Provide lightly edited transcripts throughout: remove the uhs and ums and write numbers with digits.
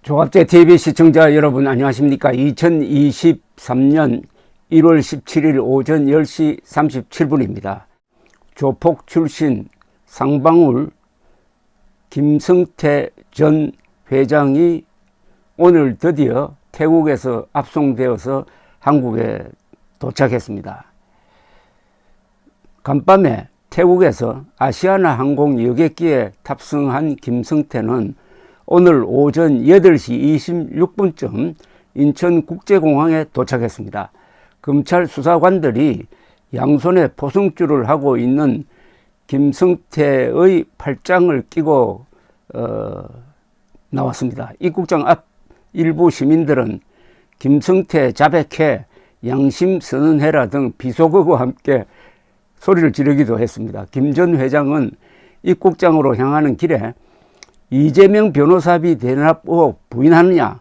조갑제 TV 시청자 여러분 안녕하십니까. 2023년 1월 17일 오전 10시 37분입니다. 조폭 출신 상방울 김성태 전 회장이 오늘 드디어 태국에서 압송되어서 한국에 도착했습니다. 간밤에 태국에서 아시아나 항공 여객기에 탑승한 김성태는 오늘 오전 8시 26분쯤 인천국제공항에 도착했습니다. 검찰 수사관들이 양손에 포승줄을 하고 있는 김성태의 팔짱을 끼고 나왔습니다. 입국장 앞 일부 시민들은 김성태 자백해 양심 선언해라 등 비속어와 함께 소리를 지르기도 했습니다. 김 전 회장은 입국장으로 향하는 길에 이재명 변호사비 대납 의혹 부인하느냐,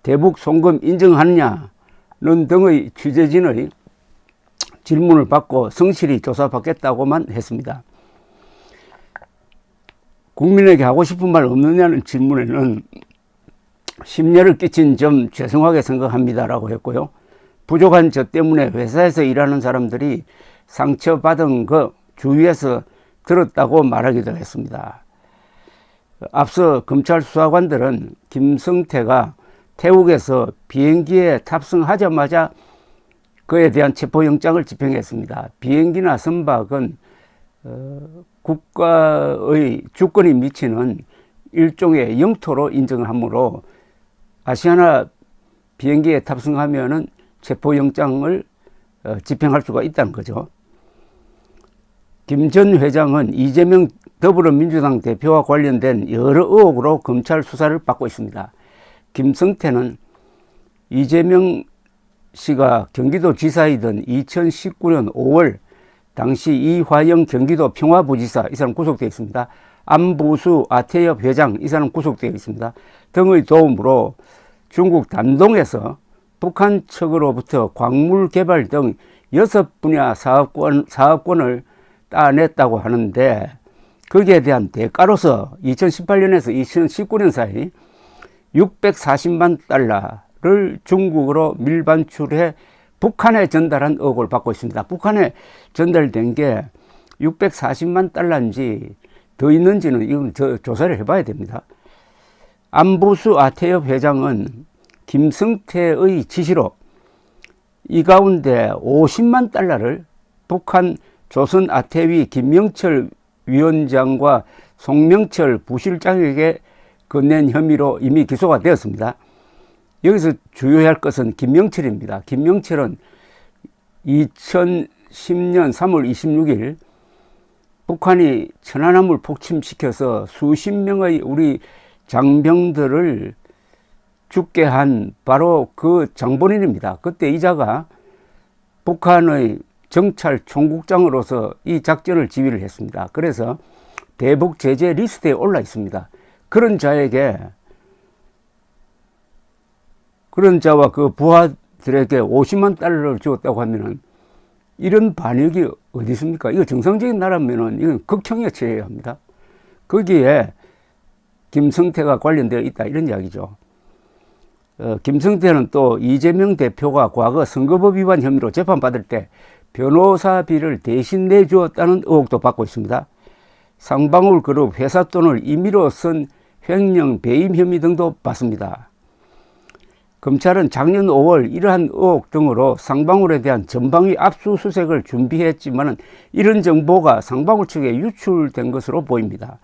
대북 송금 인정하느냐는 등의 취재진의 질문을 받고 성실히 조사받겠다고만 했습니다. 국민에게 하고 싶은 말 없느냐는 질문에는 심려를 끼친 점 죄송하게 생각합니다라고 했고요. 부족한 저 때문에 회사에서 일하는 사람들이 상처받은 거 주위에서 들었다고 말하기도 했습니다. 앞서 검찰 수사관들은 김성태가 태국에서 비행기에 탑승하자마자 그에 대한 체포영장을 집행했습니다. 비행기나 선박은 국가의 주권이 미치는 일종의 영토로 인정을 하므로 아시아나 비행기에 탑승하면은 체포영장을 집행할 수가 있다는 거죠. 김 전 회장은 이재명 더불어민주당 대표와 관련된 여러 의혹으로 검찰 수사를 받고 있습니다. 김성태는 이재명 씨가 경기도지사이던 2019년 5월 당시 이화영 경기도 평화부지사, 이 사람 구속되어 있습니다. 안보수 아태협 회장, 이 사람 구속되어 있습니다. 등의 도움으로 중국 단동에서 북한 측으로부터 광물 개발 등 6분야 사업권을 따냈다고 하는데, 거기에 대한 대가로서 2018년에서 2019년 사이 640만 달러를 중국으로 밀반출해 북한에 전달한 의혹을 받고 있습니다. 북한에 전달된 게 640만 달러인지 더 있는지는 이건 조사를 해봐야 됩니다. 안보수 아태협 회장은 김성태의 지시로 이 가운데 50만 달러를 북한 조선 아태위 김명철 위원장과 송명철 부실장에게 건넨 혐의로 이미 기소가 되었습니다. 여기서 주의해야 할 것은 김명철입니다. 김명철은 2010년 3월 26일 북한이 천안함을 폭침시켜서 수십 명의 우리 장병들을 죽게 한 바로 그 장본인입니다. 그때 이자가 북한의 정찰 총국장으로서 이 작전을 지휘를 했습니다. 그래서 대북 제재 리스트에 올라 있습니다. 그런 자에게, 그런 자와 그 부하들에게 50만 달러를 주었다고 하면은 이런 반역이 어디 있습니까? 이거 정상적인 나라면은 이건 극형에 처해야 합니다. 거기에 김성태가 관련되어 있다, 이런 이야기죠. 김성태는 또 이재명 대표가 과거 선거법 위반 혐의로 재판받을 때 변호사비를 대신 내주었다는 의혹도 받고 있습니다. 상방울 그룹 회사 돈을 임의로 쓴 횡령 배임 혐의 등도 받습니다. 검찰은 작년 5월 이러한 의혹 등으로 상방울에 대한 전방위 압수수색을 준비했지만 이런 정보가 상방울 측에 유출된 것으로 보입니다.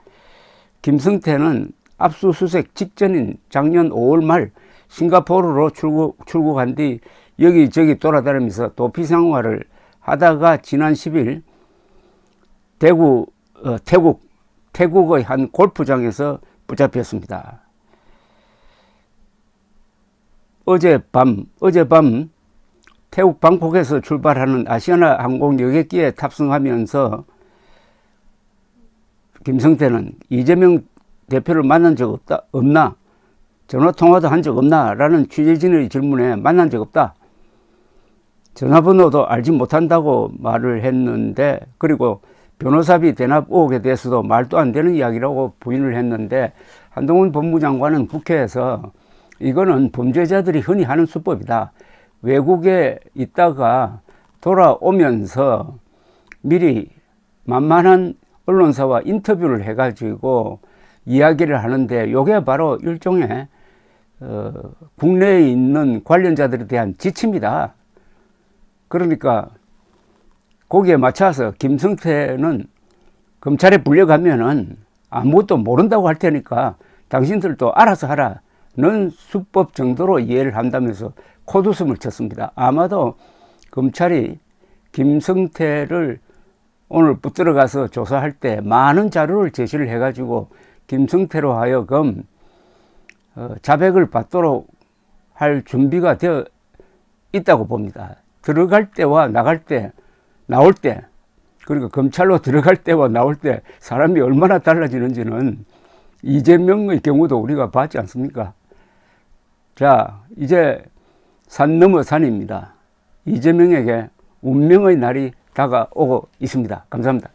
김성태는 압수수색 직전인 작년 5월 말 싱가포르로 출국한 뒤 여기저기 돌아다니면서 도피 생활을 하다가 지난 10일 태국의 한 골프장에서 붙잡혔습니다. 어젯밤 태국 방콕에서 출발하는 아시아나 항공 여객기에 탑승하면서 김성태는 이재명 대표를 만난 적 없나? 전화통화도 한 적 없나? 라는 취재진의 질문에 만난 적 없다. 전화번호도 알지 못한다고 말을 했는데, 그리고 변호사비 대납 의혹에 대해서도 말도 안 되는 이야기라고 부인을 했는데, 한동훈 법무장관은 국회에서 이거는 범죄자들이 흔히 하는 수법이다. 외국에 있다가 돌아오면서 미리 만만한 언론사와 인터뷰를 해가지고 이야기를 하는데, 이게 바로 일종의 국내에 있는 관련자들에 대한 지침이다. 그러니까 거기에 맞춰서 김성태는 검찰에 불려가면은 아무것도 모른다고 할 테니까 당신들도 알아서 하라는 수법 정도로 이해를 한다면서 콧웃음을 쳤습니다. 아마도 검찰이 김성태를 오늘 붙들어 가서 조사할 때 많은 자료를 제시를 해가지고 김성태로 하여금 자백을 받도록 할 준비가 되어 있다고 봅니다. 들어갈 때와 나갈 때, 나올 때, 그러니까 검찰로 들어갈 때와 나올 때 사람이 얼마나 달라지는지는 이재명의 경우도 우리가 봤지 않습니까? 자, 이제 산 넘어 산입니다. 이재명에게 운명의 날이 다가오고 있습니다. 감사합니다.